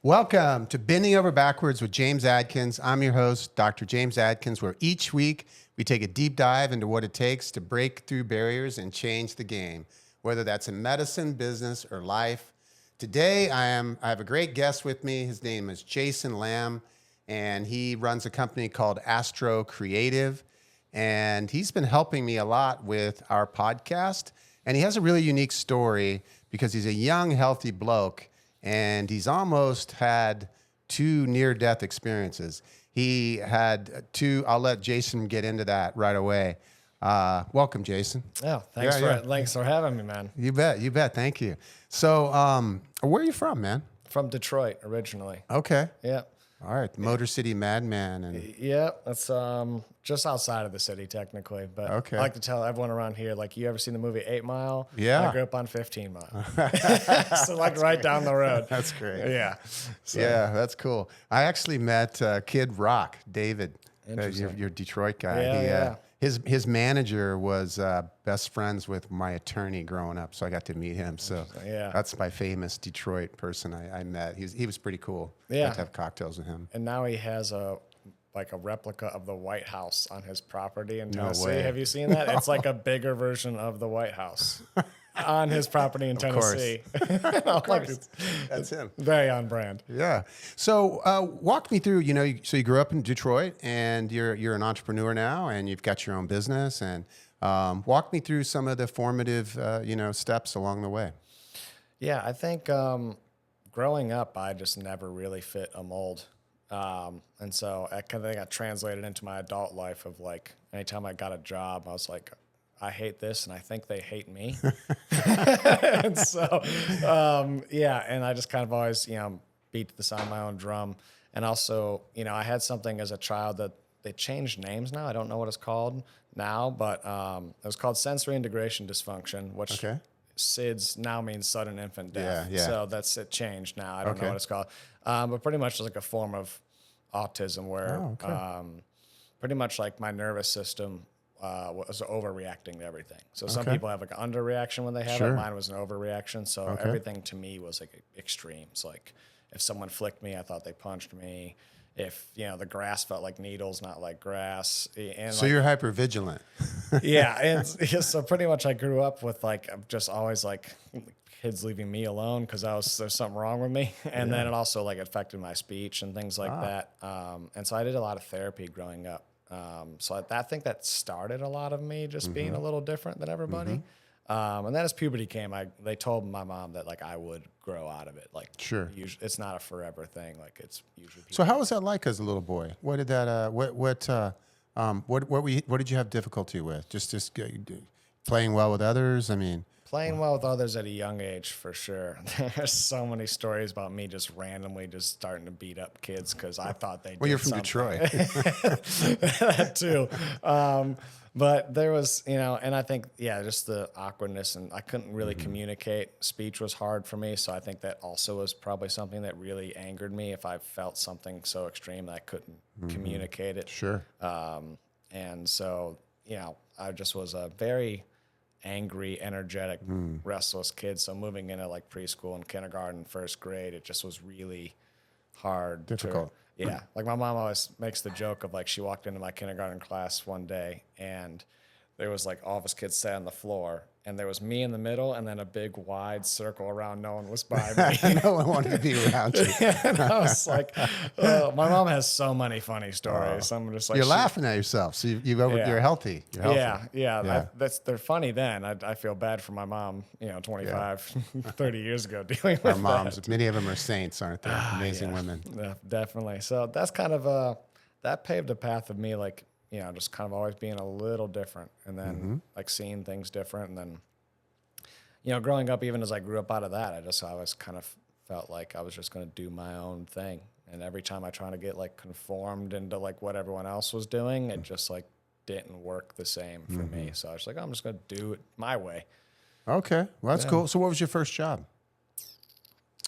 Welcome to Bending Over Backwards with James Adkins. I'm your host, Dr. James Adkins, where each week we take a deep dive into what it takes to break through barriers and change the game, whether that's in medicine, business, or life. Today, I have a great guest with me. His name is Jason Lanham, and he runs a company called Astro Creative, and he's been helping me a lot with our podcast, and he has a really unique story because he's a young, healthy bloke, and he's almost had two near-death experiences. He had two. I'll let Jason get into that right away. Welcome, Jason. Oh, thanks for having me, man. You bet. Thank you. So, where are you from, man? From Detroit originally. Okay. Yeah. All right, Motor City Madman. And yeah, that's just outside of the city technically, but okay. I like to tell everyone around here, like, you ever seen the movie 8 Mile? Yeah. I grew up on 15 Mile. So like right down the road. That's great. Yeah. So. Yeah, that's cool. I actually met Kid Rock, David, your Detroit guy. Yeah. His manager was best friends with my attorney growing up, so I got to meet him. So that's my famous Detroit person I met. He was pretty cool. Yeah. Got to have cocktails with him. And now he has a replica of the White House on his property in Tennessee. No way. Have you seen that? It's like a bigger version of the White House on his property in Tennessee. Of course. That's him. Very on brand. Yeah. So walk me through, so you grew up in Detroit and you're an entrepreneur now and you've got your own business, and walk me through some of the formative, steps along the way. Yeah, I think growing up, I just never really fit a mold. And so I kind of got translated into my adult life of like, anytime I got a job, I was like, I hate this and I think they hate me. And so, and I just kind of always, beat the sound of my own drum. And also, I had something as a child that they changed names now. I don't know what it's called now, but it was called sensory integration dysfunction, which SIDS now means sudden infant death. Yeah. So that's it changed now. I don't know what it's called. But pretty much like a form of autism where pretty much like my nervous system was overreacting to everything. So some people have like an underreaction when they have it. Mine was an overreaction. So everything to me was like extremes. Like if someone flicked me, I thought they punched me. If, the grass felt like needles, not like grass. And so you're hyper vigilant. Yeah. And so pretty much I grew up with like, just always like kids leaving me alone because there's something wrong with me. And then it also like affected my speech and things like that. And so I did a lot of therapy growing up. So I think that started a lot of me just being a little different than everybody. And then as puberty came, they told my mom that like I would grow out of it. Like usually, it's not a forever thing. Like it's usually. So how was that like as a little boy? What did that? What did you have difficulty with? Just playing well with others. I mean. Playing well with others at a young age, for sure. There's so many stories about me just randomly just starting to beat up kids because I thought they did. Well, you're from something. Detroit. That too. But there was, and I think, just the awkwardness, and I couldn't really communicate. Speech was hard for me, so I think that also was probably something that really angered me if I felt something so extreme that I couldn't communicate it. Sure. And so, I just was a very angry, energetic, restless kid. So moving into like preschool and kindergarten, first grade, it just was really hard. Difficult. Like my mom always makes the joke of like she walked into my kindergarten class one day and there was like all of us kids sat on the floor and there was me in the middle and then a big wide circle around. No one was by me. No one wanted to be around you. And I was like, my mom has so many funny stories. I'm just like, you're laughing at yourself. So you're healthy. You're healthy. Yeah. They're funny then. I feel bad for my mom, 25, 30 years ago dealing with our moms. that. Many of them are saints, aren't they? Amazing women. Yeah, definitely. So that's kind of that paved a path of me, like, just kind of always being a little different and then like seeing things different. And then, growing up, even as I grew up out of that, I always kind of felt like I was just going to do my own thing. And every time I tried to get like conformed into like what everyone else was doing, it just like didn't work the same for me. So I was like, I'm just going to do it my way. Okay. Well, that's cool. So what was your first job?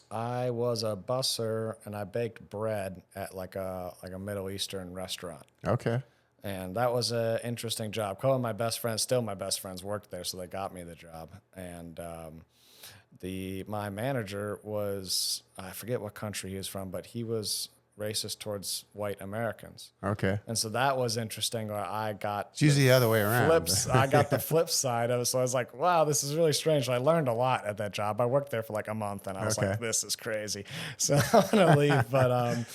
I was a busser and I baked bread at like a Middle Eastern restaurant. Okay. And that was an interesting job. Still my best friends worked there, so they got me the job. And my manager was, I forget what country he was from, but he was racist towards white Americans. Okay. And so that was interesting. Where I got It's usually the other way around. I got the flip side of it. So I was like, wow, this is really strange. I learned a lot at that job. I worked there for like a month and I was Okay. like, this is crazy. So I'm going to leave. But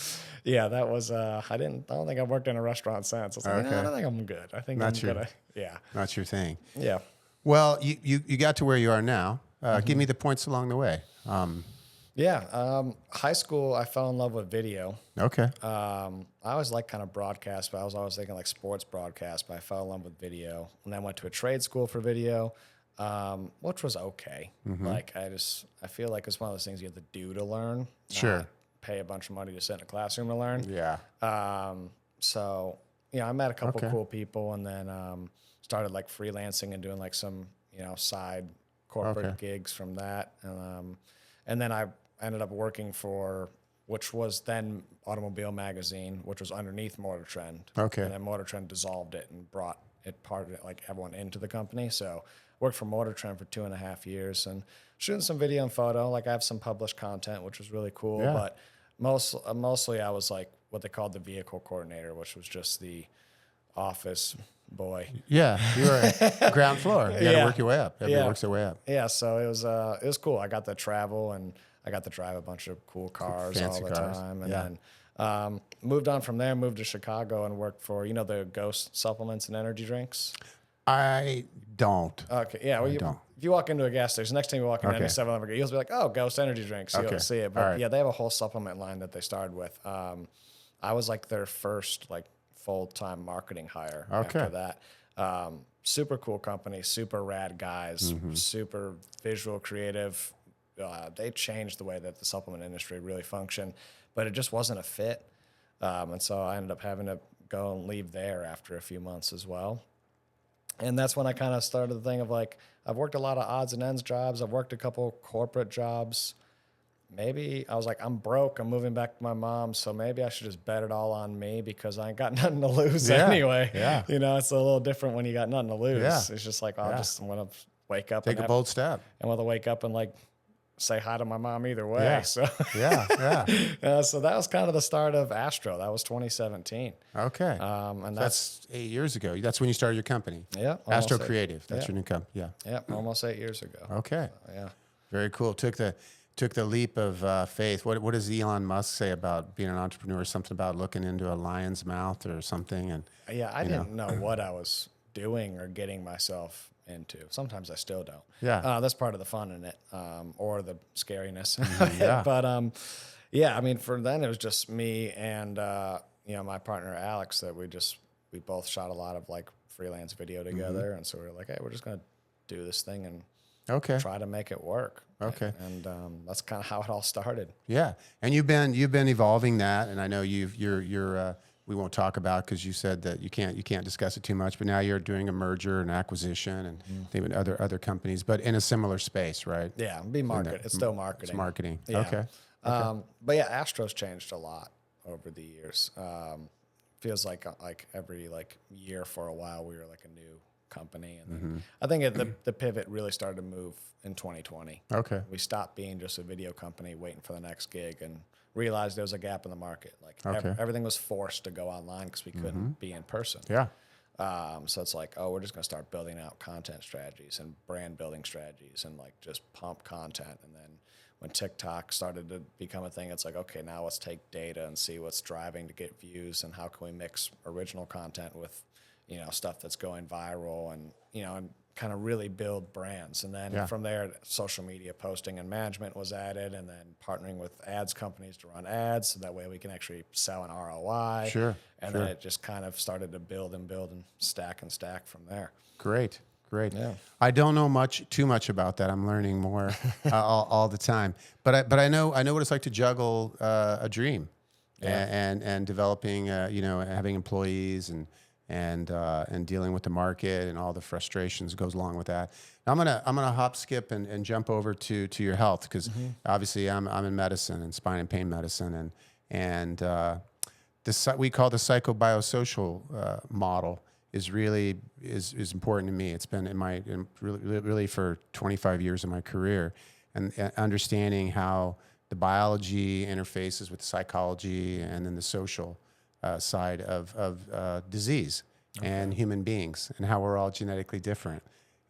yeah, that was, I don't think I've worked in a restaurant since. I was like, Okay. I don't think I'm good. I think Not I'm your- going to, yeah. Not your thing. Yeah. Well, you got to where you are now. Give me the points along the way. High school, I fell in love with video. Okay. I always liked kind of broadcast, but I was always thinking like sports broadcast, but I fell in love with video. And then went to a trade school for video, which was okay. Like I feel like it's one of those things you have to do to learn. Sure. Not pay a bunch of money to sit in a classroom to learn. Yeah. So, I met a couple cool people and then started like freelancing and doing like some, side corporate gigs from that. And then I ended up working for, which was then Automobile Magazine, which was underneath Motor Trend. Okay. And then Motor Trend dissolved it and brought it like everyone into the company. So worked for Motor Trend for 2.5 years and shooting some video and photo. Like I have some published content, which was really cool. Yeah. But mostly I was like what they called the vehicle coordinator, which was just the office boy. Yeah. You were ground floor. You got to work your way up. Everybody Yeah. works their way up. Yeah, so it was cool. I got to travel and I got to drive a bunch of cool cars Fancy all the cars. time. And Yeah. then moved on from there, moved to Chicago and worked for, the Ghost supplements and energy drinks. I don't. Okay, yeah. Well, don't. if you walk into a gas station, next time you walk into Okay. any 7-Eleven, you'll be like, oh, Ghost energy drinks. You'll Okay. see it. But All right. yeah, they have a whole supplement line that they started with. I was like their first like full-time marketing hire Okay. after that. Super cool company, super rad guys, super visual creative. They changed the way that the supplement industry really functioned, but it just wasn't a fit. And so I ended up having to go and leave there after a few months as well. And that's when I kind of started the thing of like, I've worked a lot of odds and ends jobs. I've worked a couple corporate jobs. Maybe I was like, I'm broke. I'm moving back to my mom. So maybe I should just bet it all on me because I ain't got nothing to lose Yeah. anyway. Yeah. It's a little different when you got nothing to lose. Yeah. It's just like, I'm going to wake up Take a bold step. and want to wake up and like say hi to my mom either way. Yeah. So, Yeah. Yeah. so that was kind of the start of Astro. That was 2017. Okay. And That's 8 years ago. That's when you started your company. yeah, Astro almost Creative. That's your new company. Yeah. almost 8 years ago. Okay. Yeah. Very cool. Took the leap of faith. What does Elon Musk say about being an entrepreneur? Something about looking into a lion's mouth or something? And Yeah, I didn't know what I was doing or getting myself into. Sometimes I still don't. Yeah. That's part of the fun in it, or the scariness. Yeah. But yeah, I mean, for then it was just me and my partner Alex that we both shot a lot of like freelance video together, and so we were like, hey, we're just gonna do this thing and okay. try to make it work. Okay. And that's kind of how it all started. Yeah. And you've been evolving that, and I know you're we won't talk about because you said that you can't discuss it too much. But now you're doing a merger and acquisition and think with other companies, but in a similar space, right? Yeah, it's still marketing. It's marketing. Yeah. Okay. But yeah, Astro's changed a lot over the years. Feels like every year for a while we were like a new company, and then I think the pivot really started to move in 2020. Okay. We stopped being just a video company waiting for the next gig and realized there was a gap in the market. Everything was forced to go online because we couldn't be in person. Yeah. So it's like, oh, we're just going to start building out content strategies and brand building strategies and like just pump content. And then when TikTok started to become a thing, it's like, okay, now let's take data and see what's driving to get views and how can we mix original content with, stuff that's going viral and, and kind of really build brands. And then from there, social media posting and management was added, and then partnering with ads companies to run ads so that way we can actually sell an ROI. Sure. And then it just kind of started to build and stack from there. Great. Yeah. I don't know too much about that. I'm learning more all the time. But I know what it's like to juggle a dream, and developing having employees and dealing with the market and all the frustrations goes along with that. Now, I'm gonna hop, skip, and jump over to your health because obviously I'm in medicine and spine and pain medicine and this we call the psychobiosocial model is really important to me. It's been really for 25 years of my career, and understanding how the biology interfaces with psychology and then the social side of disease and human beings, and how we're all genetically different,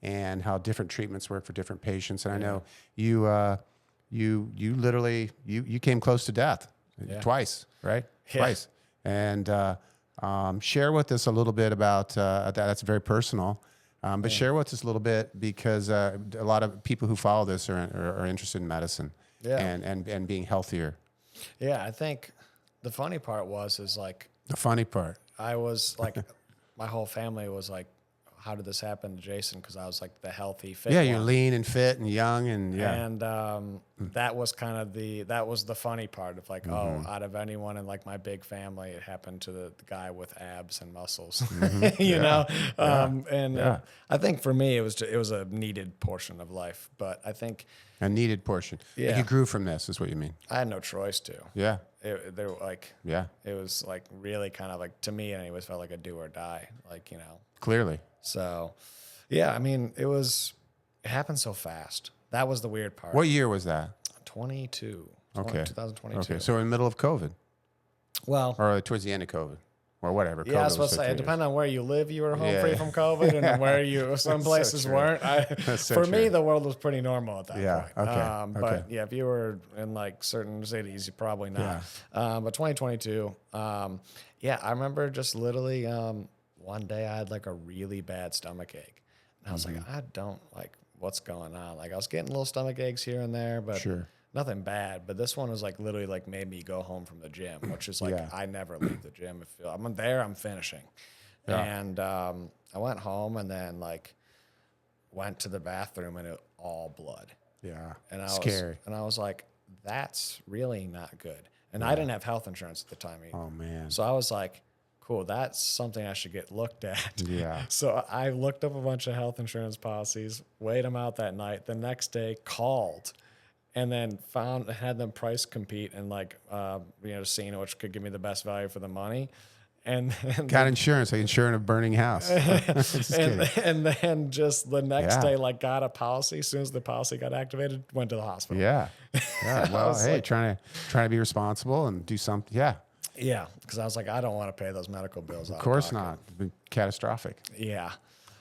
and how different treatments work for different patients. And I know you literally you came close to death twice, right? Yeah. Twice. And share with us a little bit about that. That's very personal. But share with us a little bit, because a lot of people who follow this are interested in medicine and being healthier. Yeah, I think the funny part is like The funny part. I was like, my whole family was like, how did this happen to Jason? Because I was like the healthy, fit Yeah, you're one. lean and fit and young, and that was kind of the funny part of like, oh, out of anyone in like my big family, it happened to the guy with abs and muscles, you know? I think for me, it was a needed portion of life, but I think a needed portion. Like you grew from this, is what you mean. I had no choice to. Yeah. It was like really kind of like, to me, anyways, felt like a do or die, like, you know. Clearly. So, yeah, I mean, it happened so fast. That was the weird part. What year was that? 22. Okay. 2022. Okay, so in the middle of COVID, Well, or towards the end of COVID, or whatever. yeah, I was supposed to say, depending on where you live, you were home free from COVID, and then where some places weren't. For me, the world was pretty normal at that point. Okay. But yeah, if you were in like certain cities, you probably not. But 2022, I remember just literally one day I had like a really bad stomach ache. And I was like, I don't like what's going on. Like I was getting little stomach aches here and there, but nothing bad. But this one was like literally like made me go home from the gym, which is like I never leave the gym. If I'm there, I'm finishing. And I went home and then like went to the bathroom and it was all blood. Yeah. And Scary. I was like, that's really not good. And I didn't have health insurance at the time either. Oh man. So I was like, cool, that's something I should get looked at. Yeah. So I looked up a bunch of health insurance policies, weighed them out that night. The next day, called, and then had them price compete and like, seeing which could give me the best value for the money. And got insurance, like insuring a burning house. and then just the next day, like got a policy. As soon as the policy got activated, went to the hospital. Yeah. Well, hey, like, trying to be responsible and do something. Yeah. Yeah, because I was like, I don't want to pay those medical bills. Of course not. It'd be catastrophic. Yeah.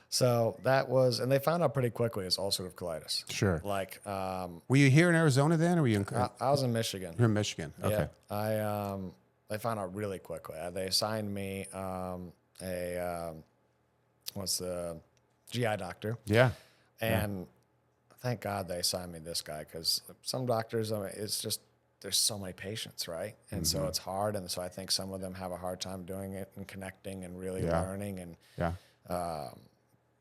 So that was, and they found out pretty quickly it's ulcerative colitis. Sure. Like, were you here in Arizona then, or were you in? I was in Michigan. You're in Michigan. Okay. Yeah. They found out really quickly. They assigned me what's the GI doctor. Yeah. And thank God they assigned me this guy, because some doctors, it's just, there's so many patients, right? And so it's hard. And so I think some of them have a hard time doing it and connecting and really learning. And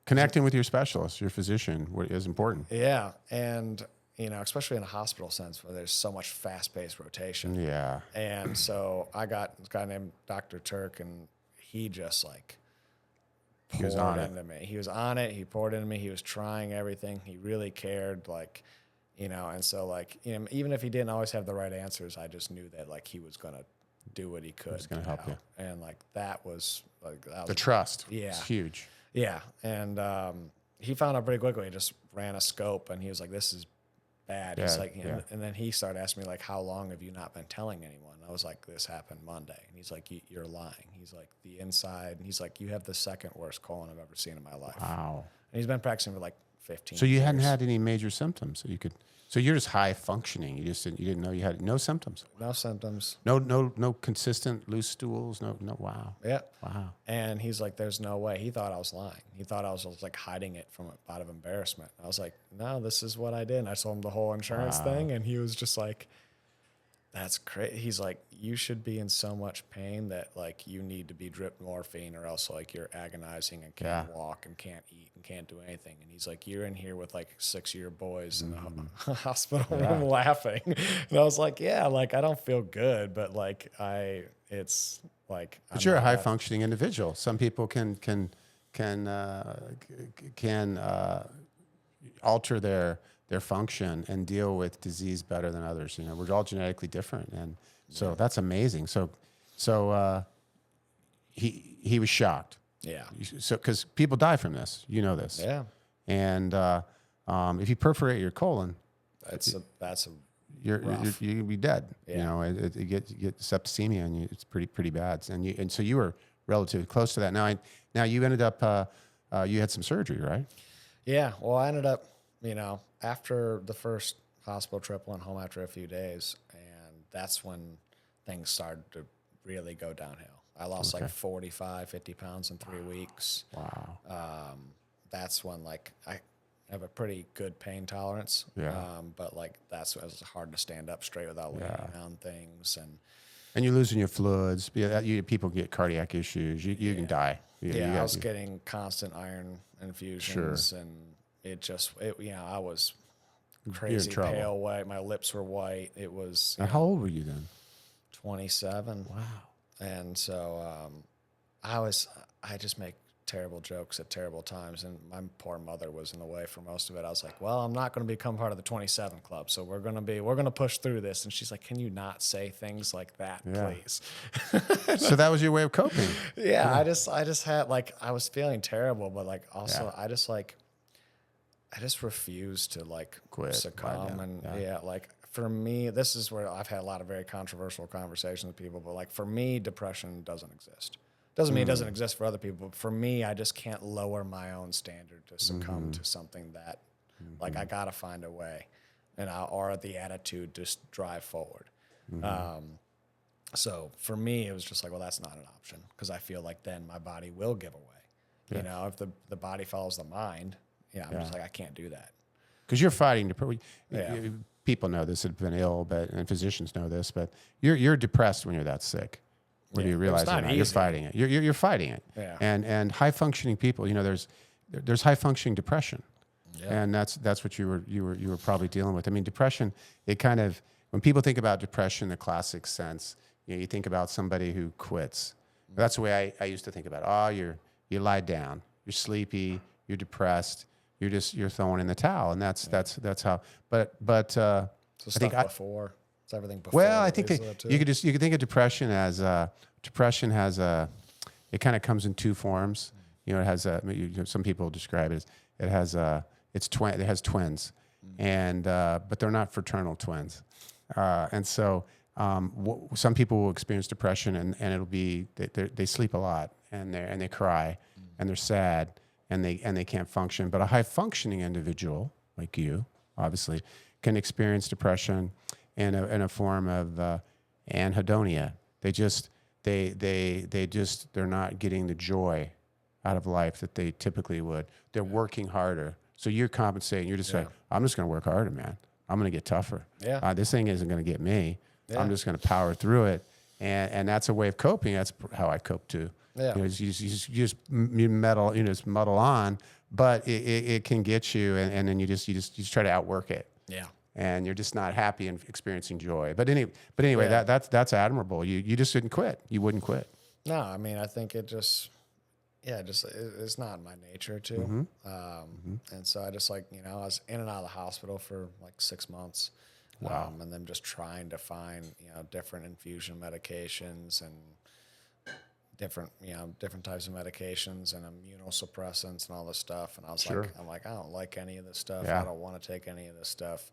connecting with your specialist, your physician, is important. Yeah. And, especially in a hospital sense where there's so much fast-paced rotation. Yeah. And so I got this guy named Dr. Turk, and he just like poured into me. He was on it. He poured into me. He was trying everything. He really cared, like, and so like, even if he didn't always have the right answers, I just knew that like he was going to do what he could. He was going to help you. And like, that was like, the trust. Yeah. It's huge. Yeah. And he found out pretty quickly. He just ran a scope and he was like, this is bad. He's like, and then he started asking me like, how long have you not been telling anyone? I was like, this happened Monday. And he's like, you're lying. He's like, the inside. And he's like, you have the second worst colon I've ever seen in my life. Wow. And he's been practicing for like 15 So you years. hadn't had any major symptoms that you could. So you're just high functioning. You didn't know you had no symptoms. No symptoms. No consistent loose stools. No. Wow. Yeah. Wow. And he's like, there's no way. He thought I was lying. He thought I was like hiding it out of embarrassment. I was like, no, this is what I did. And I told him the whole insurance thing, and he was just like, that's crazy. He's like, you should be in so much pain that like you need to be dripped morphine, or else like you're agonizing and can't walk and can't eat and can't do anything. And he's like, you're in here with like 6-year boys in the hospital room laughing. And I was like, yeah, like I don't feel good, but like it's like. But you're a high functioning individual. Some people can alter their function and deal with disease better than others. We're all genetically different, and so that's amazing. So he was shocked. Yeah. So because people die from this, this. Yeah. And if you perforate your colon, That's a you're rough. you can be dead. You Yeah. know, you get septicemia, and it's pretty bad. And so you were relatively close to that. Now you ended up you had some surgery, right? Yeah. Well, I ended up, after the first hospital trip, went home after a few days, and that's when things started to really go downhill. I lost like 45, 50 pounds in 3 weeks. Wow. That's when like I have a pretty good pain tolerance. Yeah. But like that's when it was hard to stand up straight without leaning on things. And you're losing your fluids. Yeah, people get cardiac issues. You can die. I was getting constant iron infusions, and I was crazy trouble. pale white. My lips were white. It was Now, how old were you then? 27. Wow. And so I just make terrible jokes at terrible times, and my poor mother was in the way for most of it. I was like, well, I'm not going to become part of the 27 club, so we're going to push through this. And she's like, can you not say things like that, please? So that was your way of coping. Yeah, I just had like, I was feeling terrible, but like also I just refused to like Quit, succumb. And like for me, this is where I've had a lot of very controversial conversations with people, but like for me, depression doesn't exist. Doesn't mean it doesn't exist for other people, but for me, I just can't lower my own standard to succumb to something that like I gotta find a way, or the attitude to just drive forward. So for me, it was just like, well, that's not an option, because I feel like then my body will give away. If the body follows the mind, I'm just like, I can't do that. Because you're fighting. People know this, have been ill, and physicians know this, but you're depressed when you're that sick. Whether you realize it or not, you're fighting it. You're fighting it. Yeah. And high functioning people, there's high functioning depression, and that's what you were probably dealing with. I mean, depression. It kind of, when people think about depression, in the classic sense, you think about somebody who quits. That's the way I used to think about it. Oh, you lie down, you're sleepy, you're depressed, you're throwing in the towel, and that's how. But So I stuff think before. It's everything before. well, I think you could think of depression as it kind of comes in two forms. It has some people describe it as it has twins, and but they're not fraternal twins, and so some people will experience depression, and it'll be they sleep a lot, and they cry, and they're sad, and they can't function. But a high functioning individual like you, obviously, can experience depression in a form of anhedonia. They're not getting the joy out of life that they typically would. They're working harder. So you're compensating. You're just like, I'm just going to work harder, man. I'm going to get tougher. Yeah. This thing isn't going to get me. Yeah. I'm just going to power through it. And that's a way of coping. That's how I cope too. Yeah. You muddle on, but it can get you, and then you just try to outwork it. Yeah. And you're just not happy and experiencing joy. But anyway, that's admirable. You just didn't quit. You wouldn't quit. No, I mean, I think it's not in my nature to. And so I just I was in and out of the hospital for like 6 months. Wow. And then just trying to find, different infusion medications and different types of medications and immunosuppressants and all this stuff. And I was like, I don't like any of this stuff. Yeah. I don't want to take any of this stuff.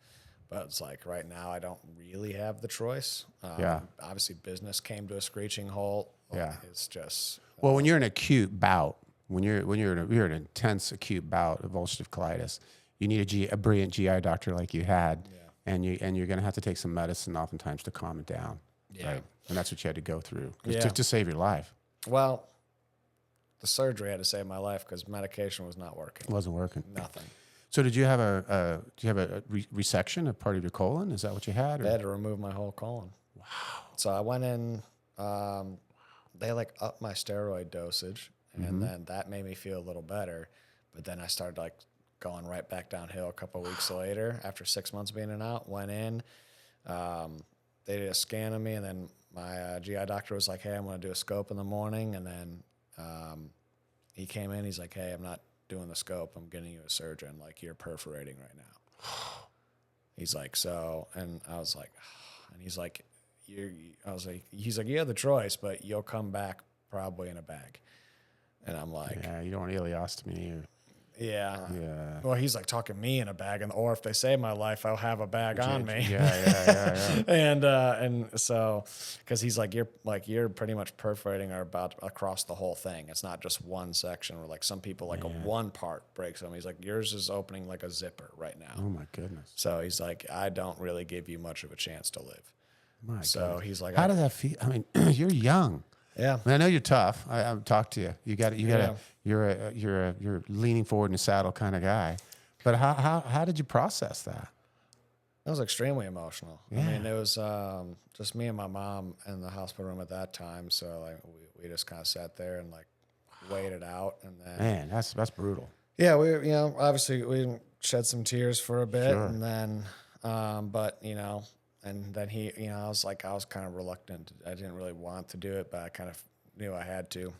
But it's like right now I don't really have the choice. Obviously business came to a screeching halt. It's just well, when you're in an acute bout, when you're in an intense acute bout of ulcerative colitis, you need a brilliant GI doctor like you had, and you're going to have to take some medicine oftentimes to calm it down. Yeah. Right? And that's what you had to go through Yeah. to save your life. Well, the surgery had to save my life because medication was not working. It wasn't working. Nothing. So did you have a resection of part of your colon? Is that what you had? They had to remove my whole colon. Wow. So I went in. They upped my steroid dosage, and then that made me feel a little better. But then I started going right back downhill a couple of weeks later. After 6 months being in and out, went in. They did a scan of me, and then my GI doctor was like, "Hey, I'm going to do a scope in the morning." And then he came in. He's like, "Hey, I'm not doing the scope. I'm getting you a surgeon. Like, you're perforating right now." He's like, "So," and I was like, and he's like, he's like, "You have the choice, but you'll come back probably in a bag." And I'm like, yeah, you don't want ileostomy. Yeah. Yeah. Well, he's like talking me in a bag, or if they save my life, I'll have a bag on me. Yeah. And so, because he's you're pretty much perforating or about across the whole thing. It's not just one section where like some people like a one part breaks them. He's like, yours is opening like a zipper right now. Oh my goodness. So he's like, I don't really give you much of a chance to live. My So goodness. he's like, How does that feel? I mean, you're young. yeah. I mean, I know you're tough. I've talked to you. You're leaning forward in the saddle kind of guy. But how did you process that? That was extremely emotional. Yeah. I mean, it was just me and my mom in the hospital room at that time. So like we just kind of sat there and like waited out, and then Man, that's brutal. yeah, we obviously we shed some tears for a bit, Sure. and then but and then he I was kind of reluctant. I didn't really want to do it, but I kind of knew I had to.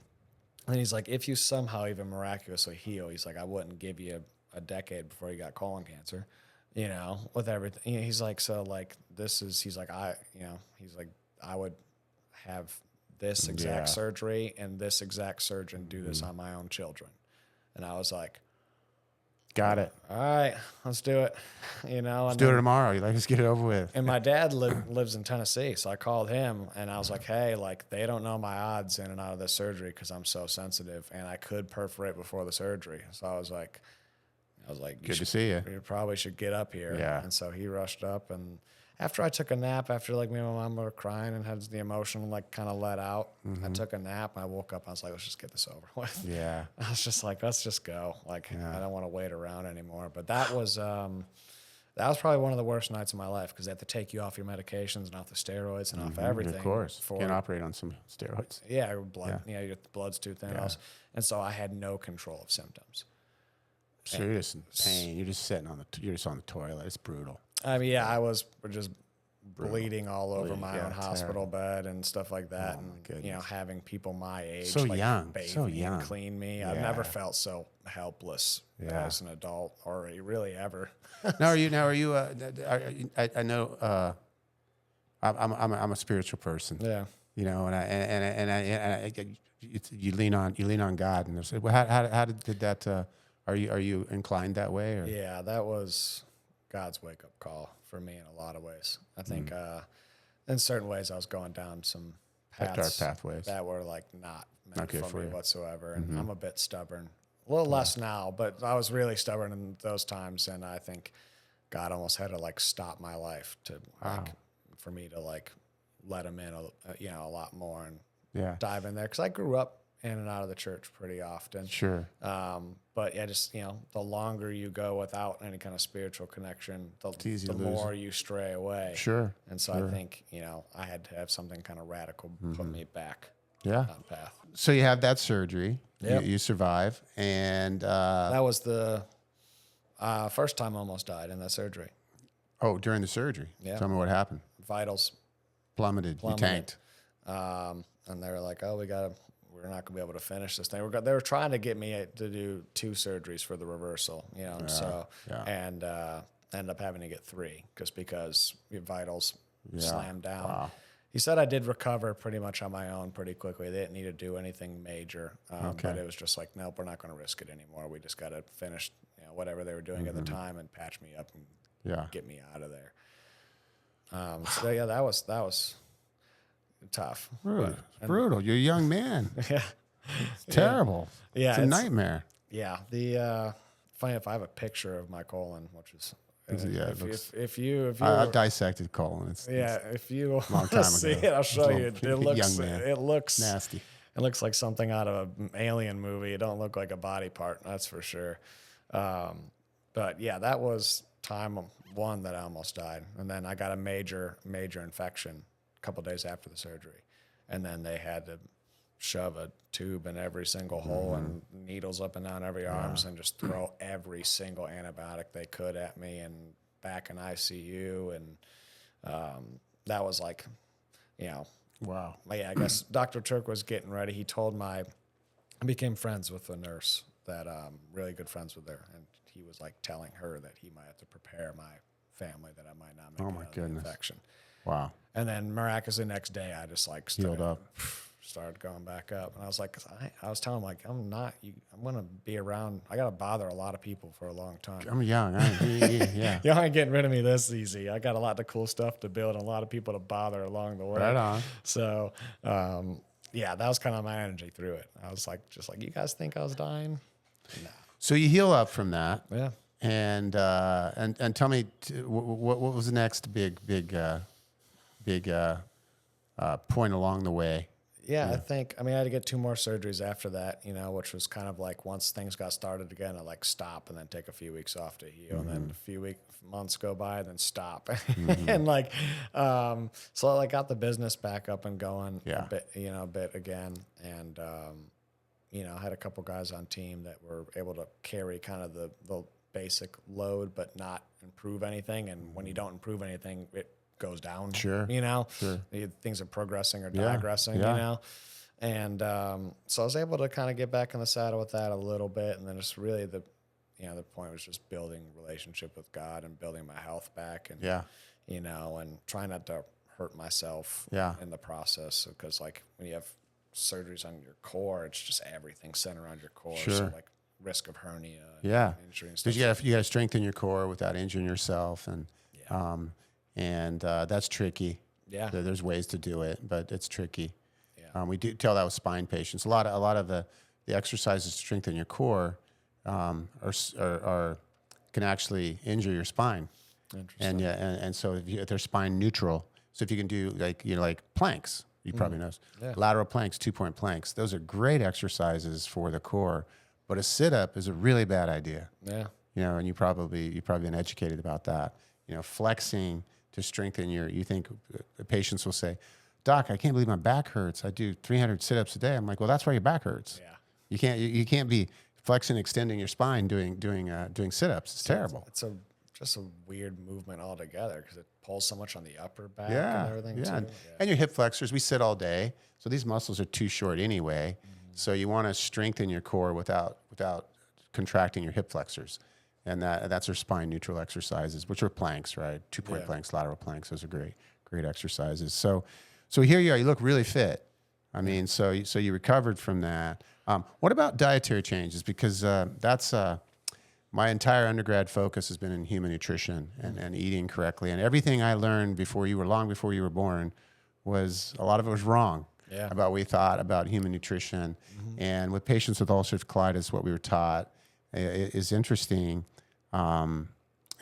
And he's like, if you somehow even miraculously heal, he's like, I wouldn't give you a decade before you got colon cancer, with everything. He's like, so like he's like, I would have this exact surgery and this exact surgeon do this on my own children. And I was like, got it. all right, let's do it. Let's do it tomorrow. You like, let's get it over with. And my dad lives in Tennessee, so I called him and I was like, "Hey, like they don't know my odds in and out of this surgery because I'm so sensitive, and I could perforate before the surgery." So I was like, Good to see you. You probably should get up here." Yeah. And so he rushed up, and after I took a nap, after like me and my mom were crying and had the emotion like kind of let out, I took a nap. And I woke up. I was like, let's just get this over with. Yeah. I was just like, let's just go. Like, I don't want to wait around anymore. But that was probably one of the worst nights of my life because they have to take you off your medications and off the steroids and off everything. Of course. Can't operate on some steroids. Yeah, blood. Yeah, your blood's too thin. And so I had no control of symptoms. So you're just in pain. You're just sitting you're just on the toilet. It's brutal. I mean, I was just bleeding all over my own hospital bed and stuff like that. And, having people my age So young. bathe me and clean me. I've never felt so helpless as an adult or really ever. Now, are you? I know. I'm a spiritual person. Yeah. You lean on God, and well, how did that? Are you inclined that way? Or? Yeah, that was God's wake up call for me in a lot of ways. I think in certain ways I was going down some Dark pathways that were like not meant good for me you. whatsoever. And I'm a bit stubborn, a little less now, but I was really stubborn in those times. And I think God almost had to like stop my life to like for me to like let him in a lot more and dive in there. Cause I grew up in and out of the church pretty often. Sure. But yeah, just, the longer you go without any kind of spiritual connection, the more you stray away. Sure. And so I think, I had to have something kind of radical put me back on path. So you have that surgery. Yep. You survive. And That was the first time I almost died in that surgery. oh, during the surgery. Yeah. Tell me what happened. Vitals Plummeted. You tanked. and they were like, "Oh, we're not gonna be able to finish this thing." They were trying to get me to do 2 surgeries for the reversal, and ended up having to get 3 just because your vitals slammed down. Wow. He said I did recover pretty much on my own pretty quickly. They didn't need to do anything major, but it was just like, nope, we're not going to risk it anymore. We just got to finish whatever they were doing at the time and patch me up and get me out of there. So yeah, that was tough. Brutal. You're a young man. Yeah. It's terrible. Yeah, It's a nightmare. Yeah. The funny enough, I have a picture of my colon, which is if you I dissected colon. if you long want time to see ago. it, I'll show you. Young man. It looks Nasty. It looks like something out of an alien movie. It don't look like a body part, that's for sure. But yeah, that was time 1 that I almost died, and then I got a major infection a couple days after the surgery, and then they had to shove a tube in every single hole and needles up and down every arms and just throw every single antibiotic they could at me and back in ICU. And that was like, Wow. yeah, I guess Dr. Turk was getting ready. He told I became friends with a nurse that really good friends with her. And he was like telling her that he might have to prepare my family that I might not make Oh it my out of the goodness. infection. Wow. And then miraculously the next day, I just like Healed up. started going back up. And I was like, 'cause I was telling him like, I'm going to be around. I got to bother a lot of people for a long time. I'm young. Yeah. Y'all ain't getting rid of me this easy. I got a lot of cool stuff to build and a lot of people to bother along the way. Right on. So, yeah, that was kind of my energy through it. I was like, just like, you guys think I was dying? No. So you heal up from that. Yeah. And tell me, what was the next big point along the way? Yeah, I think, I mean, I had to get 2 more surgeries after that, you know, which was kind of like once things got started again, I like stop and then take a few weeks off to heal. And then a few months go by and then stop. And like, so I like got the business back up and going a bit again. And, you know, I had a couple guys on team that were able to carry kind of the basic load, but not improve anything. And when you don't improve anything, it goes down. Sure. You know, Sure. Things are progressing or digressing, Yeah. you know? And so I was able to kind of get back in the saddle with that a little bit. And then just really the point was just building relationship with God and building my health back and, you know, and trying not to hurt myself in the process. Because like when you have surgeries on your core, it's just everything centered around your core. Sure. So like risk of hernia, injury and stuff. Because you got to strengthen your core without injuring yourself, and that's tricky. Yeah. There's ways to do it, but it's tricky. Yeah. We do tell that with spine patients. A lot of the exercises to strengthen your core can actually injure your spine. Interesting. And so if they're spine neutral, so if you can do like planks, you probably know lateral planks, 2-point planks. Those are great exercises for the core, but a sit up is a really bad idea. Yeah. You know, and you've probably been educated about that. You know, flexing to strengthen you think patients will say, "Doc, I can't believe my back hurts. I do 300 sit-ups a day." I'm like, "Well, that's why your back hurts. Yeah. You can't be flexing, extending your spine doing sit-ups. It's terrible." It's just a weird movement altogether because it pulls so much on the upper back and everything too. And your hip flexors, we sit all day, so these muscles are too short anyway. So you want to strengthen your core without contracting your hip flexors. And that's our spine neutral exercises, which are planks, right? 2-point planks, lateral planks. Those are great exercises. So here you are. You look really fit. I mean, so you recovered from that. What about dietary changes? Because that's my entire undergrad focus has been in human nutrition and eating correctly. And everything I learned long before you were born, was a lot of it was wrong. About what we thought about human nutrition. And with patients with ulcerative colitis, what we were taught is interesting. And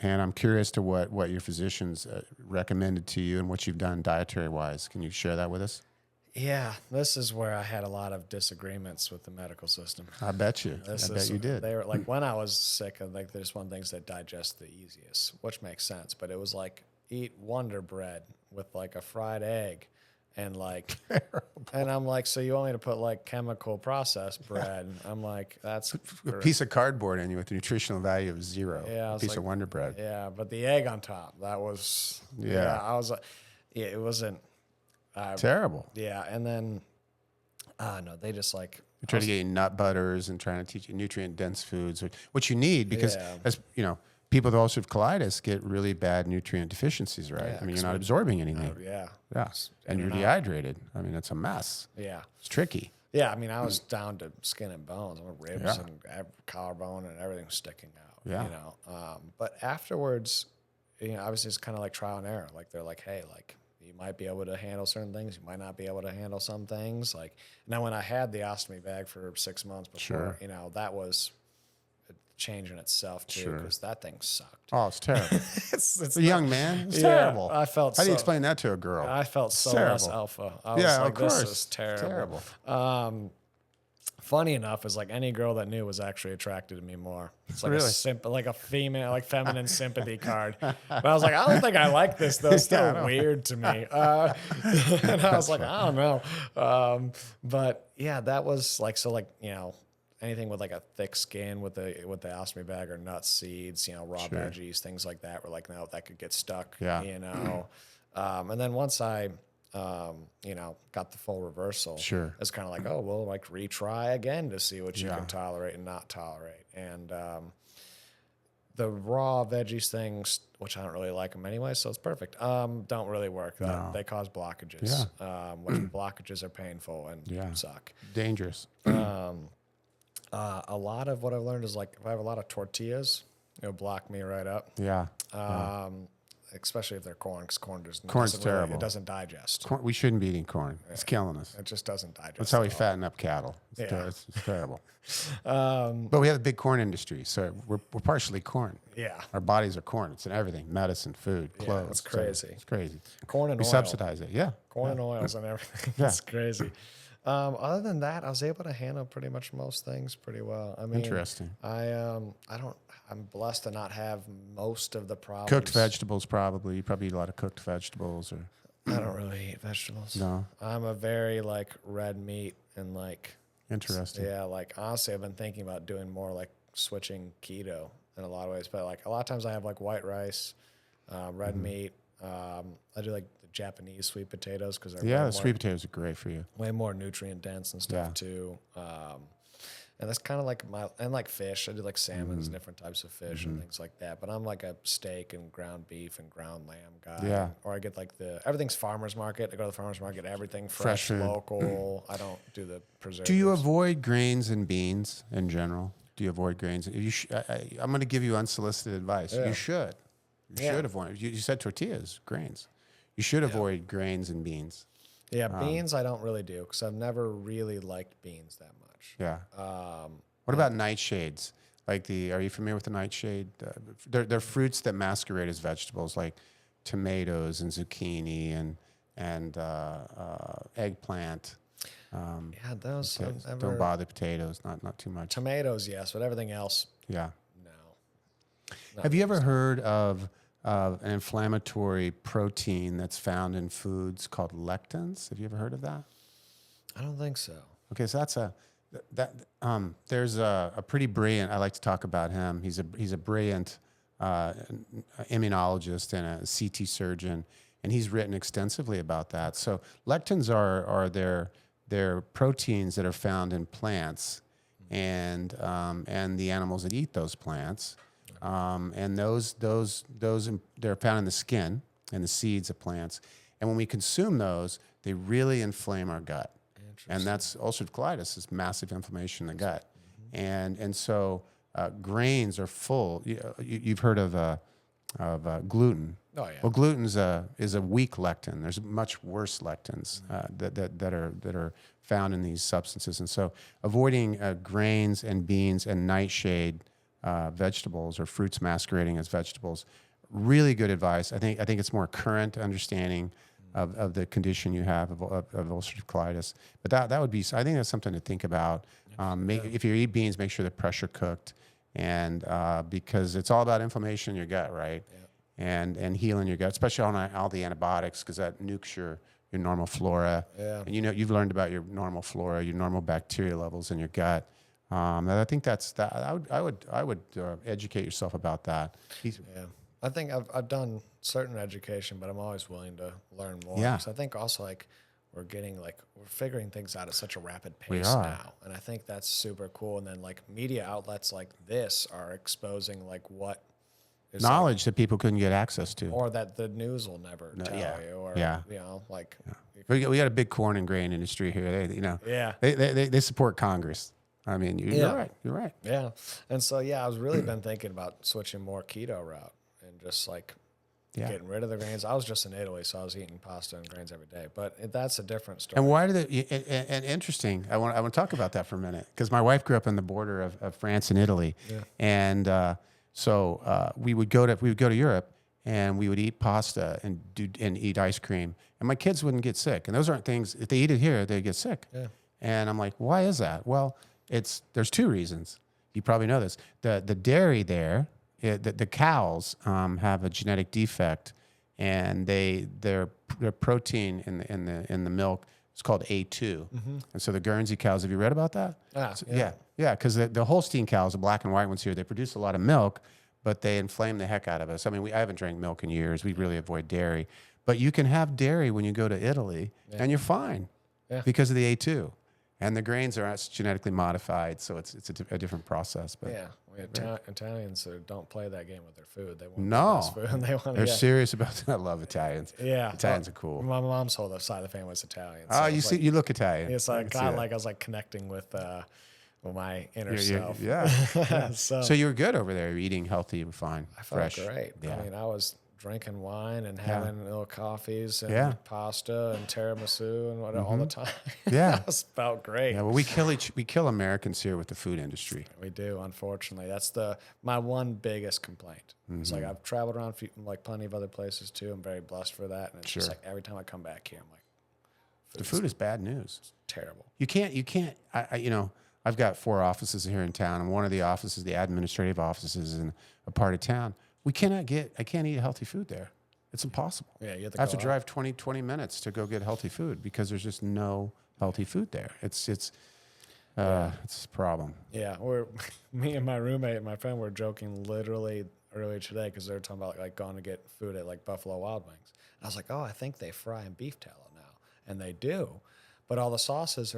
I'm curious to what your physicians recommended to you and what you've done dietary-wise. Can you share that with us? Yeah, this is where I had a lot of disagreements with the medical system. I bet you. I bet you did. They were like, when I was sick, like there's one things that digest the easiest, which makes sense. But it was like, eat Wonder Bread with like a fried egg. And like, and I'm like, so you want me to put like chemical processed bread? I'm like, that's a piece of cardboard in you with a nutritional value of 0. Yeah, a piece of Wonder Bread. Yeah, but the egg on top, that was I was like, it wasn't terrible. Yeah, and then no, they just like you try to get you nut butters and trying to teach you nutrient dense foods, which you need because as you know, people with ulcerative colitis get really bad nutrient deficiencies, right? Yeah, I mean, you're not absorbing anything. Yeah. And you're dehydrated. I mean, it's a mess. Yeah. It's tricky. Yeah, I mean, I was down to skin and bones, ribs and collarbone and everything sticking out. Yeah. You know, but afterwards, you know, obviously it's kind of like trial and error. Like they're like, hey, like you might be able to handle certain things, you might not be able to handle some things. Like now, when I had the ostomy bag for 6 months before, you know, that was a change in itself too, because that thing sucked. Oh, it's terrible. it's a young man. It's terrible. I felt. How do you explain that to a girl? I felt so less alpha. I was like, of course. This is terrible. Funny enough, is like any girl that knew was actually attracted to me more. It's like like a female, like feminine sympathy card. But I was like, I don't think I like this though. It's still weird to me. And I was like, I don't know. But yeah, that was like, so like, you know, anything with like a thick skin with the ostomy bag or nut seeds, you know, raw veggies, things like that. We're like, no, that could get stuck. You know. And then once I you know, got the full reversal. It's kind of like, oh, well, like retry again to see what you can tolerate and not tolerate. And the raw veggies things, which I don't really like them anyway, so it's perfect. Don't really work. They cause blockages. Which blockages are painful and suck. Dangerous. A lot of what I've learned is like if I have a lot of tortillas, it'll block me right up. Yeah. Especially if they're corn, because Corn's terrible. It doesn't digest. Corn, we shouldn't be eating corn. It's killing us. It just doesn't digest. That's how we at all. fatten up cattle. It's, Yeah. it's terrible. But we have a big corn industry, so we're partially corn. Yeah. Our bodies are corn. It's in everything: medicine, food, clothes. it's crazy. It's crazy. Corn and We oil. subsidize it. Yeah. Corn and oils and everything. Yeah. It's crazy. Other than that, I was able to handle pretty much most things pretty well. I mean, Interesting. I'm blessed to not have most of the problems. Cooked vegetables, probably. You probably eat a lot of cooked vegetables, or I don't really eat vegetables. no. I'm a very like red meat and like Interesting. yeah, like honestly, I've been thinking about doing more like switching keto in a lot of ways. But like a lot of times I have like white rice, red meat. I do like the Japanese sweet potatoes because they're Yeah, the sweet potatoes are great for you. way more nutrient dense and stuff Yeah. too. And that's kind of like like fish. I do like salmons, different types of fish and things like that. But I'm like a steak and ground beef and ground lamb guy. Yeah. Or I get like everything's farmer's market. I go to the farmer's market, everything Fresh fresh, food. local. I don't do the preservatives. Do you avoid grains and beans in general? Do you avoid grains? I'm going to give you unsolicited advice. Yeah. You should. You should avoid. You said tortillas, grains. You should avoid grains and beans. Yeah, beans I don't really do because I've never really liked beans that much. Yeah. What about nightshades? Are you familiar with the nightshade? They're fruits that masquerade as vegetables, like tomatoes and zucchini and eggplant. Yeah, those I've never, Don't bother potatoes. Not too much. tomatoes, yes, but everything else, Yeah. no. Have you ever heard of an inflammatory protein that's found in foods called lectins? Have you ever heard of that? I don't think so. Okay, so there's a pretty brilliant. I like to talk about him. He's a brilliant immunologist and a CT surgeon, and he's written extensively about that. So lectins are they're proteins that are found in plants and the animals that eat those plants. And those they're found in the skin and the seeds of plants. And when we consume those, they really inflame our gut. And that's ulcerative colitis is massive inflammation in the gut. And so grains are full. You've heard of gluten. Oh yeah. Well, gluten is a weak lectin. There's much worse lectins that are found in these substances. And so avoiding grains and beans and nightshade vegetables or fruits masquerading as vegetables, really good advice. I think it's more current understanding of the condition you have of ulcerative colitis. But that would be, I think that's something to think about. If you eat beans, make sure they're pressure cooked, and because it's all about inflammation in your gut, right? Yeah. And healing your gut, especially on all the antibiotics, because that nukes your normal flora. Yeah. And you've learned about your normal flora, your normal bacteria levels in your gut. And I think I would educate yourself about that. Yeah. I think I've done certain education, but I'm always willing to learn more. Yeah. So I think also like we're figuring things out at such a rapid pace We are. now. And I think that's super cool. And then like media outlets like this are exposing like what is knowledge that people couldn't get access to. or that the news will never tell you. Or, you know, like. Yeah. We got a big corn and grain industry here. They support Congress. I mean, you're right. You're right. Yeah. And so, I was really been thinking about switching more keto route and just like getting rid of the grains. I was just in Italy, so I was eating pasta and grains every day. But that's a different story. And why and interesting, I want to talk about that for a minute, because my wife grew up on the border of France and Italy. Yeah. And so we would go to Europe and we would eat pasta and eat ice cream. And my kids wouldn't get sick. And those aren't things, if they eat it here, they get sick. Yeah. And I'm like, why is that? Well, there's two reasons. You probably know this. The dairy there, the cows have a genetic defect, and their protein in the milk is called A2. Mm-hmm. And so the Guernsey cows, have you read about that? Yeah, because the Holstein cows, the black and white ones here, they produce a lot of milk, but they inflame the heck out of us. I mean, I haven't drank milk in years. We really avoid dairy. But you can have dairy when you go to Italy, and you're fine because of the A2. And the grains are genetically modified, so it's a different process. But Yeah, Italians don't play that game with their food. They want the no, best food, and they want they're serious about that. I love Italians. Yeah, Italians are cool. My mom's whole side of the family was Italian. Oh, you see, you look Italian. It's I like can see that. I was like connecting with my inner You're- self. yeah. So So you were good over there. You're eating healthy, fine, I felt fresh. great. Yeah. I mean, I was drinking wine and having little coffees and Yeah. pasta and tiramisu and what all the time. Yeah. It felt great. Yeah, well, we kill Americans here with the food industry. We do, unfortunately. That's my one biggest complaint. It's like I've traveled around like plenty of other places too. I'm very blessed for that. And it's just like every time I come back here, I'm like, The food is bad news. terrible. You can't. I've got 4 offices here in town, and one of the offices, the administrative offices, is in a part of town. I can't eat healthy food there. It's impossible. Yeah, you have to I have go to drive 20 minutes to go get healthy food because there's just no healthy food there. It's a problem. Yeah, me and my roommate and my friend were joking literally earlier today because they were talking about like going to get food at like Buffalo Wild Wings. And I was like, oh, I think they fry in beef tallow now, and they do, but all the sauces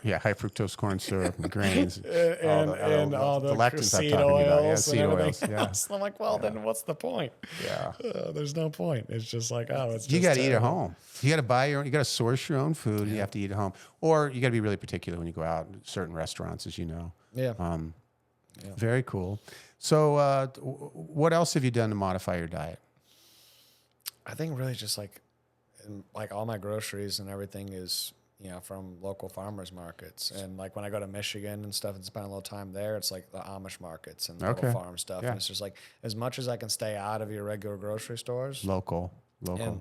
Yeah, high fructose corn syrup and grains and all the lectins I'm seed talking about. Yeah, oils seed and oils. everything Yeah, else. And I'm like, well, then what's the point? yeah. There's no point. It's just like, oh, it's You just got to eat at terrible. home. You got to buy your own. You got to source your own food, and you have to eat at home. Or you got to be really particular when you go out. Certain restaurants, as you know. Yeah. Very cool. So, what else have you done to modify your diet? I think really just like all my groceries and everything is, from local farmers markets. And like when I go to Michigan and stuff and spend a little time there, it's like the Amish markets and little farm stuff. Yeah. And it's just like as much as I can stay out of your regular grocery stores. Local. And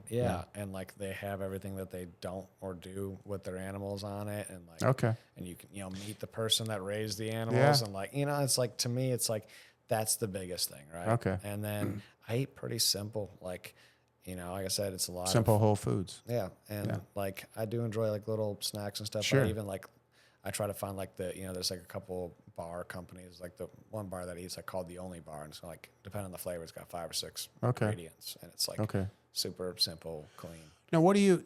and like they have everything that they don't or do with their animals on it, and like Okay. and you can meet the person that raised the animals, Yeah. and like it's like to me it's like that's the biggest thing, right? Okay. And then I eat pretty simple, like like I said, it's a lot Simple of, whole foods. and like I do enjoy like little snacks and stuff. Sure. But even like I try to find like there's like a couple bar companies, like the one bar that eats like called the Only Bar, and it's like depending on the flavor, it's got 5 or 6 ingredients, and it's like super simple, clean. Now, what do you,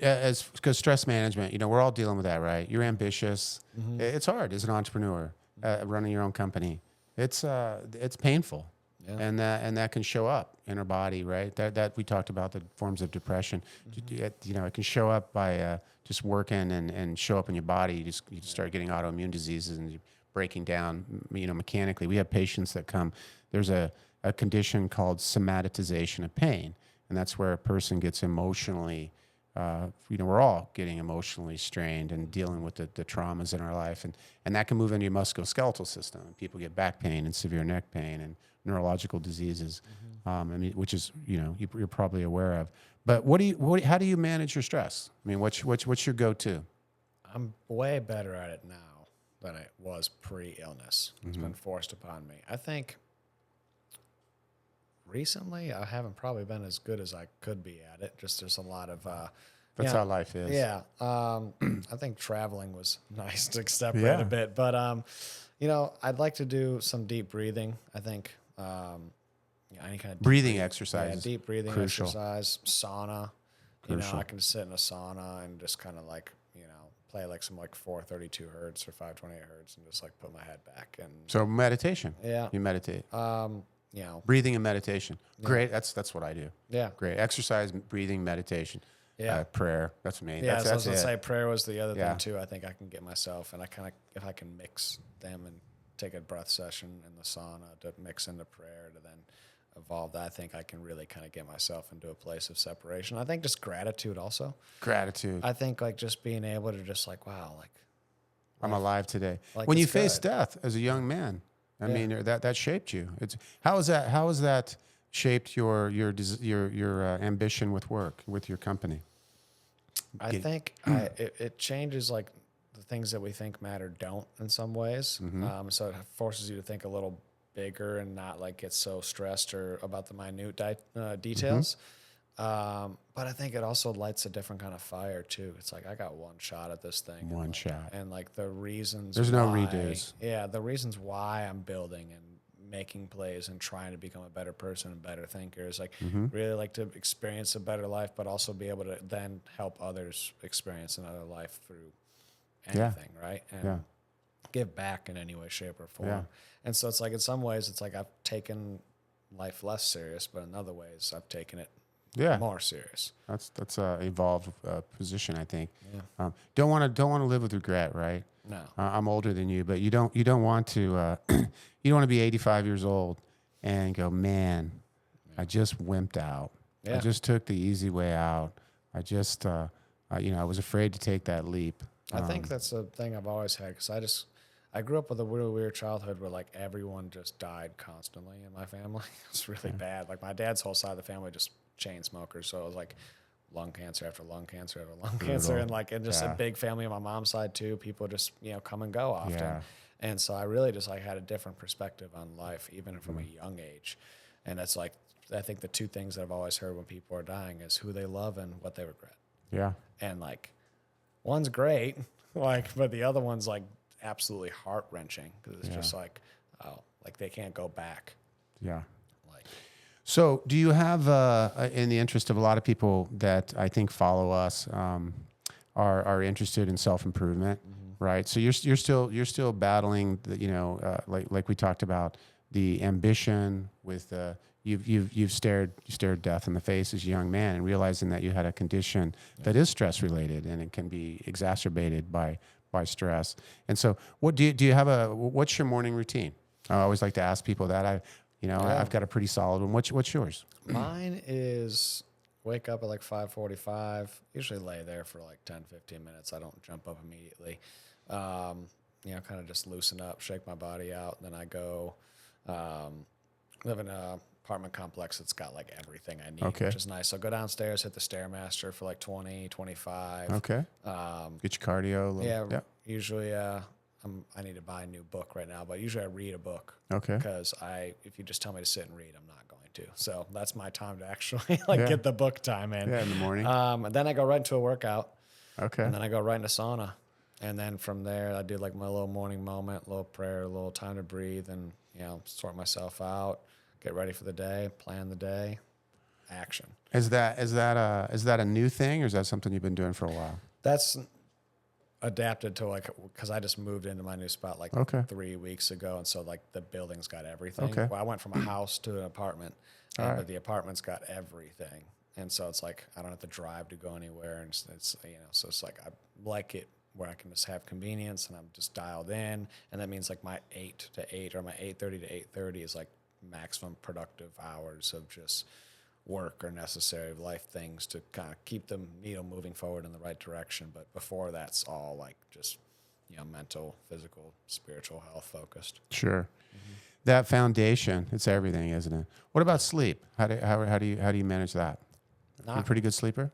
because stress management, we're all dealing with that, right? You're ambitious. It's hard as an entrepreneur, running your own company. It's painful. Yeah. And that can show up in our body, right? That we talked about the forms of depression. It can show up by just working and show up in your body. You start getting autoimmune diseases and you're breaking down, mechanically. We have patients that come. There's a condition called somatization of pain, and that's where a person gets emotionally. We're all getting emotionally strained and dealing with the traumas in our life, and that can move into your musculoskeletal system. People get back pain and severe neck pain and neurological diseases, which is you're probably aware of. But how do you manage your stress? I mean, what's your go-to? I'm way better at it now than I was pre-illness. It's been forced upon me. I think recently I haven't probably been as good as I could be at it. Just there's a lot of That's how life is. Yeah. I think traveling was nice to separate a bit, but I'd like to do some deep breathing. I think any kind of Breathing exercises. deep breathing Crucial. exercise, sauna. Crucial. I can sit in a sauna and just kind of like play like some like 432 hertz or 528 hertz and just like put my head back and So meditation. Yeah. You meditate. you know, Breathing and meditation. Great. That's what I do. yeah. Great. Exercise, breathing, meditation. Yeah. Prayer. That's me. Yeah, that's, so I was that's gonna it. say prayer was the other Yeah. thing too. I think I can get myself, and I kind of, if I can mix them and take a breath session in the sauna to mix into prayer to then evolve that, I think I can really kind of get myself into a place of separation. I think just gratitude also. Gratitude. I think like just being able to just like, wow, like I'm alive today. Like When you it's faced good. death as a young man, I Yeah. mean that shaped you. How has that shaped your ambition with work with your company? I think it changes like the things that we think matter don't in some ways. So it forces you to think a little bigger and not like get so stressed or about the minute details. But I think it also lights a different kind of fire too. It's like I got one shot at this thing. One and, shot. And like the reasons There's no why- redos. Yeah, the reasons why I'm building and making plays and trying to become a better person and better thinker is like really like to experience a better life, but also be able to then help others experience another life through anything, right? And Yeah. give back in any way, shape, or form. Yeah. And so it's like in some ways, it's like I've taken life less serious, but in other ways, I've taken it Yeah. more serious. That's a evolved position, I think. Yeah. Don't want to live with regret, right? No. I'm older than you, but you don't want to you don't want to be 85 years old and go, man, I just wimped out. I Yeah. just took the easy way out. I just I was afraid to take that leap. I think that's a thing I've always had because I grew up with a really weird childhood where like everyone just died constantly in my family. It's really bad. Like my dad's whole side of the family just chain smokers, so it was like lung cancer after lung cancer after lung cancer, and just a big family on my mom's side too. People just come and go often, and so I really just like had a different perspective on life even from a young age, and that's like I think the two things that I've always heard when people are dying is who they love and what they regret. Yeah. And like one's great, like, but the other one's like absolutely heart wrenching because it's just like, oh, like they can't go back. Yeah. Like, So, do you have, in the interest of a lot of people that I think follow us, are interested in self improvement, right? So you're still battling the, like we talked about, the ambition with you've stared death in the face as a young man and realizing that you had a condition that is stress related and it can be exacerbated by stress. And so, what do you have what's your morning routine? I always like to ask people that. I've got a pretty solid one. What's yours? mine is wake up at like 5:45, usually lay there for like 10, 15 minutes. I don't jump up immediately. Kind of just loosen up, shake my body out. Then I go live in a apartment complex that's got like everything I need, which is nice. So go downstairs, hit the Stairmaster for like 20, 25. Okay. Get your cardio. A little, Yeah. Usually, I need to buy a new book right now, but usually I read a book. Okay. Because if you just tell me to sit and read, I'm not going to. So that's my time to actually get the book time in. Yeah, in the morning. And then I go right into a workout. Okay. And then I go right into sauna. And then from there, I do like my little morning moment, little prayer, a little time to breathe and, sort myself out, get ready for the day, plan the day, action. Is that a new thing, or is that something you've been doing for a while? That's adapted to because I just moved into my new spot 3 weeks ago, and so like the building's got everything. Okay. Well, I went from a house to an apartment, but the apartment's got everything, and so it's like I don't have to drive to go anywhere, and it's so it's like I like it where I can just have convenience and I'm just dialed in, and that means like my 8 to 8 or my 8:30 to 8:30 is like maximum productive hours of just work or necessary life things to kind of keep the needle moving forward in the right direction. But before that's all like just mental, physical, spiritual health focused. Sure. That foundation, it's everything, isn't it? What about sleep? How do you manage that? You a pretty good sleeper?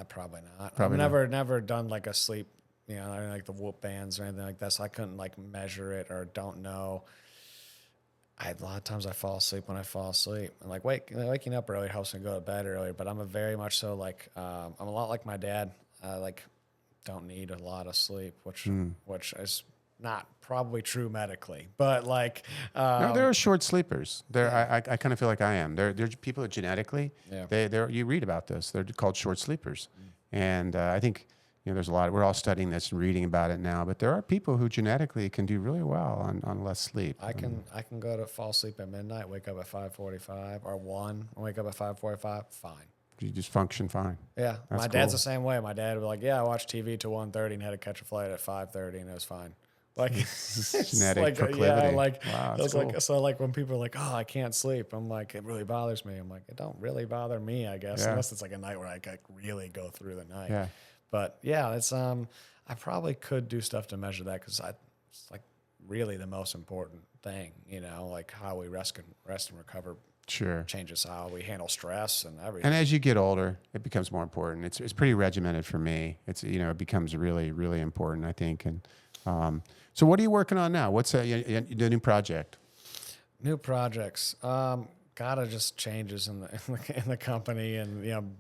Probably not. Probably I've never done like a sleep, I don't like the Whoop bands or anything like that, so I couldn't like measure it or don't know. A lot of times I fall asleep when I fall asleep, and like waking up early helps me go to bed earlier. But I'm a very much so like I'm a lot like my dad. I like don't need a lot of sleep, which is not probably true medically, but like no, there are short sleepers. I kind of feel like I am. There's people that genetically you read about this. They're called short sleepers, and I think. There's a lot. We're all studying this and reading about it now, but there are people who genetically can do really well on less sleep. I can go to fall asleep at midnight, wake up at 5:45 or 1, and wake up at 5:45. Fine. You just function fine. Yeah, That's my dad's cool. the same way. My dad would be like, "Yeah, I watched TV till 1:30 and had to catch a flight at 5:30, and it was fine." Like it's genetic proclivity. Yeah, like wow, it's cool. like so like when people are like, "Oh, I can't sleep," I'm like, "It really bothers me." I'm like, "It don't really bother me, I guess, unless it's like a night where I like really go through the night." Yeah. But yeah, it's I probably could do stuff to measure that because it's like really the most important thing, like how we rest and recover. Sure. Changes how we handle stress and everything. And as you get older, it becomes more important. It's pretty regimented for me. It's it becomes really really important, I think. And so, what are you working on now? What's the new project? New projects. Gotta just changes in the company, and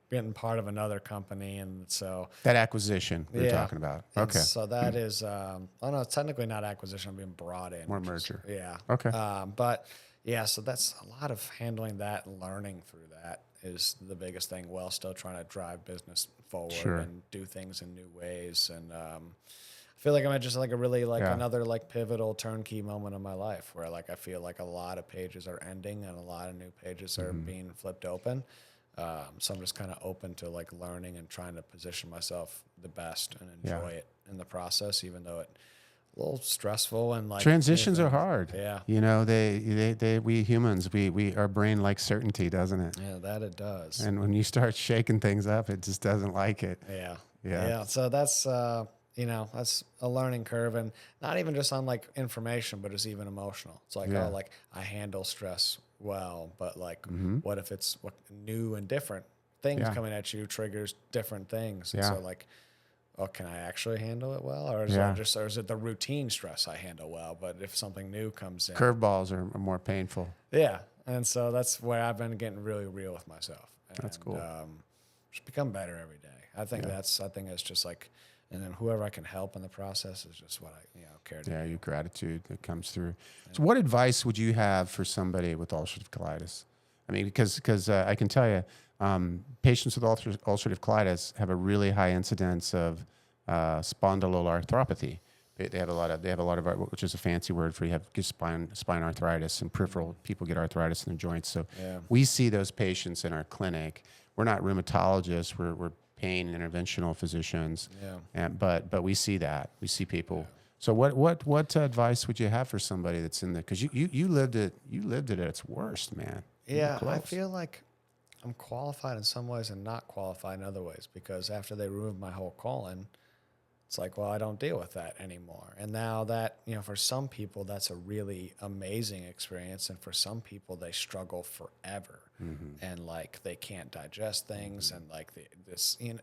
getting part of another company, and so that acquisition you're talking about. Okay. So that is, no, it's technically not acquisition. I'm being brought in. More merger. Yeah. Okay. But Yeah, so that's a lot of handling that and learning through that is the biggest thing while still trying to drive business forward Sure. and do things in new ways. And I feel like I'm at just like a really like Yeah. another like pivotal turnkey moment of my life where like I feel like a lot of pages are ending and a lot of new pages are being flipped open. So I'm just kind of open to like learning and trying to position myself the best and Yeah. enjoy it in the process, even though it's a little stressful and like Transitions are anything. hard. Yeah. You know, we humans, our brain likes certainty, doesn't it? Yeah, that it does. And when you start shaking things up, it just doesn't like it. Yeah. Yeah. Yeah. So that's, that's a learning curve and not even just on like information, but it's even emotional. It's like, Yeah. oh, like I handle stress well, but like, what if it's new and different things Yeah. coming at you triggers different things. And Yeah. so like, oh, can I actually handle it well? Or is Yeah. or is it the routine stress I handle well? But if something new comes in, Curveballs are more painful. yeah. And so that's where I've been getting really real with myself. That's cool. Just become better every day. I think it's just like, and then whoever I can help in the process is just what I, care to Yeah, do. your gratitude that comes through. So, what advice would you have for somebody with ulcerative colitis? I mean, because I can tell you, patients with ulcerative colitis have a really high incidence of spondyloarthropathy. They have a lot of, which is a fancy word for you have spine arthritis, and peripheral people get arthritis in their joints. So Yeah. we see those patients in our clinic. We're not rheumatologists. We're pain interventional physicians. Yeah. But we see that. We see people. So what advice would you have for somebody that's in there? Because you lived it at its worst, man. You were Yeah. I close. feel like I'm qualified in some ways and not qualified in other ways because after they removed my whole colon, it's like, well, I don't deal with that anymore. And now that, for some people, that's a really amazing experience. And for some people, they struggle forever. And like, they can't digest things and like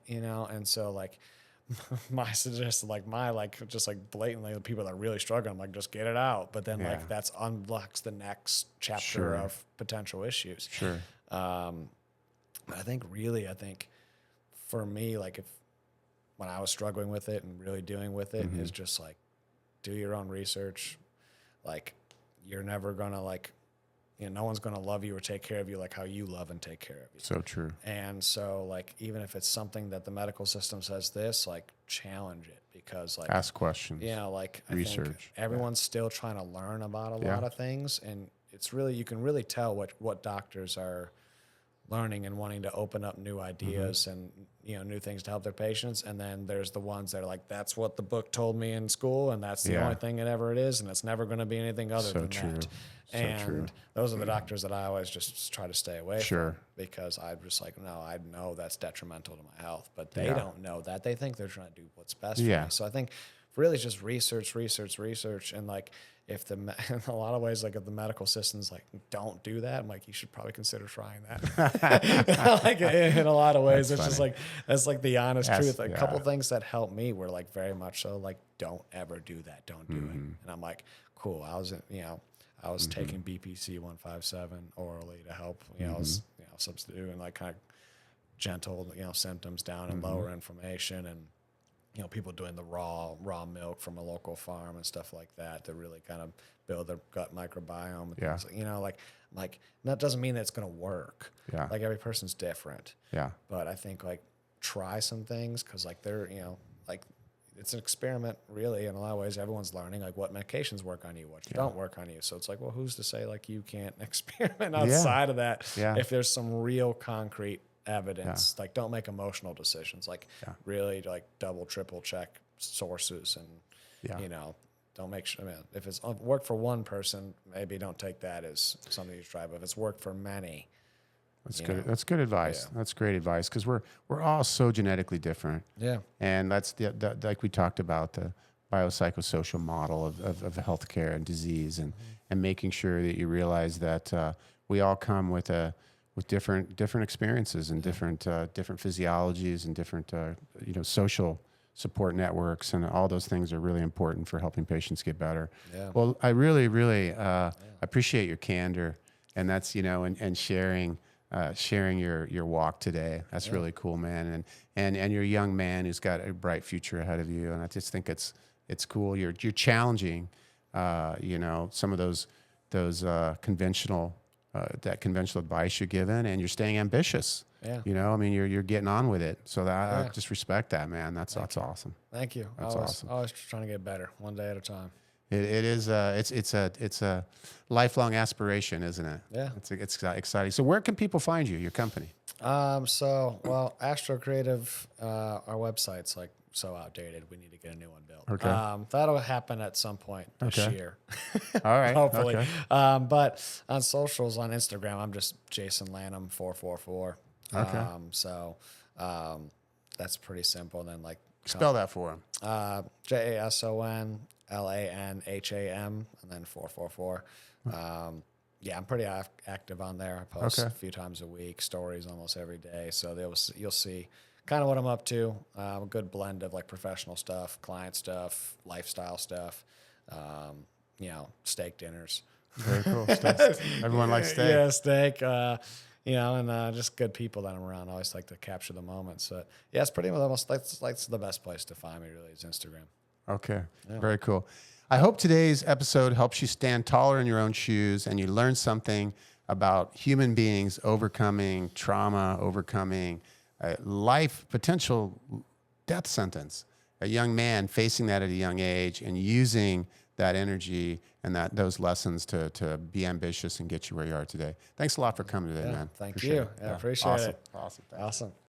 and so like my suggestion, just like blatantly the people that are really struggling, I'm like, just get it out. But then Yeah. like that's unlocks the next chapter Sure. of potential issues. Sure. But I think for me, like when I was struggling with it and really dealing with it is just like, do your own research. Like you're never going to like, no one's going to love you or take care of you like how you love and take care of you. So true. And so like, even if it's something that the medical system says this, like challenge it because like, Ask questions. like I Research. think everyone's still trying to learn about a Yeah. lot of things. And it's really, you can really tell what doctors are learning and wanting to open up new ideas and new things to help their patients. And then there's the ones that are like, that's what the book told me in school, and that's the Yeah. only thing it ever is, and it's never going to be anything other So than true. that. So And true. those are the doctors that I always just try to stay away Sure. from because I'm just like, no, I know that's detrimental to my health, but they Yeah. don't know that. They think they're trying to do what's best Yeah. for me. So I think really it's just research, and like if in a lot of ways, like if the medical system's like, don't do that, I'm like, you should probably consider trying that. Like in a lot of ways, That's it's just funny. like, that's like the honest That's- truth. A yeah. couple things that helped me were like very much so like, don't ever do that. Don't do it. And I'm like, cool. I was taking BPC 157 orally to help, substitute and like kind of gentle, symptoms down and lower inflammation and, people doing the raw milk from a local farm and stuff like that to really kind of build their gut microbiome. And Yeah. things. Like that doesn't mean that it's going to work. Yeah. Like every person's different. Yeah. But I think like try some things because like they're, like it's an experiment really in a lot of ways. Everyone's learning like what medications work on you, what don't work on you. So it's like, well, who's to say like you can't experiment outside of that Yeah. if there's some real concrete evidence. Like don't make emotional decisions. Like really like double, triple check sources and don't make sure. I mean, if it's worked for one person, maybe don't take that as something you try. But if it's worked for many, That's good. That's good advice. Yeah. That's great advice because we're all so genetically different. yeah, And that's like we talked about, the biopsychosocial model of healthcare and disease, and making sure that you realize that we all come with different experiences and different physiologies and different social support networks, and all those things are really important for helping patients get better. Yeah. Well, I really appreciate your candor, and that's and sharing your walk today. That's really cool, man. And you're a young man who's got a bright future ahead of you. And I just think it's cool. You're challenging, some of those those conventional that conventional advice you're given, and you're staying ambitious. Yeah. You know, I mean, you're getting on with it. So I just respect that, man. That's awesome. Thank you. That's awesome. Always trying to get better, one day at a time. It is it's a lifelong aspiration, isn't it? Yeah. It's exciting. So where can people find you, your company? Well, Astro Creative, our website's like so outdated. We need to get a new one built. Okay. That'll happen at some point this year. All right. Hopefully. Okay. But on socials, on Instagram, I'm just Jason Lanham 444. Okay. That's pretty simple. And then like Spell that for him. JASONLANHAM and then 444. Yeah, I'm pretty active on there. I post a few times a week, stories almost every day. So you'll see kind of what I'm up to. A good blend of like professional stuff, client stuff, lifestyle stuff, steak dinners. Very cool. Steak. Everyone likes steak. Yeah, steak. And just good people that I'm around. I always like to capture the moments. So yeah, it's pretty much that's the best place to find me. Really, is Instagram. Okay. Yeah. Very cool. I hope today's episode helps you stand taller in your own shoes and you learn something about human beings overcoming trauma, overcoming life, potential death sentence. A young man facing that at a young age and using that energy and those lessons to be ambitious and get you where you are today. Thanks a lot for coming today, man. Thank you. I appreciate it. Awesome. Awesome.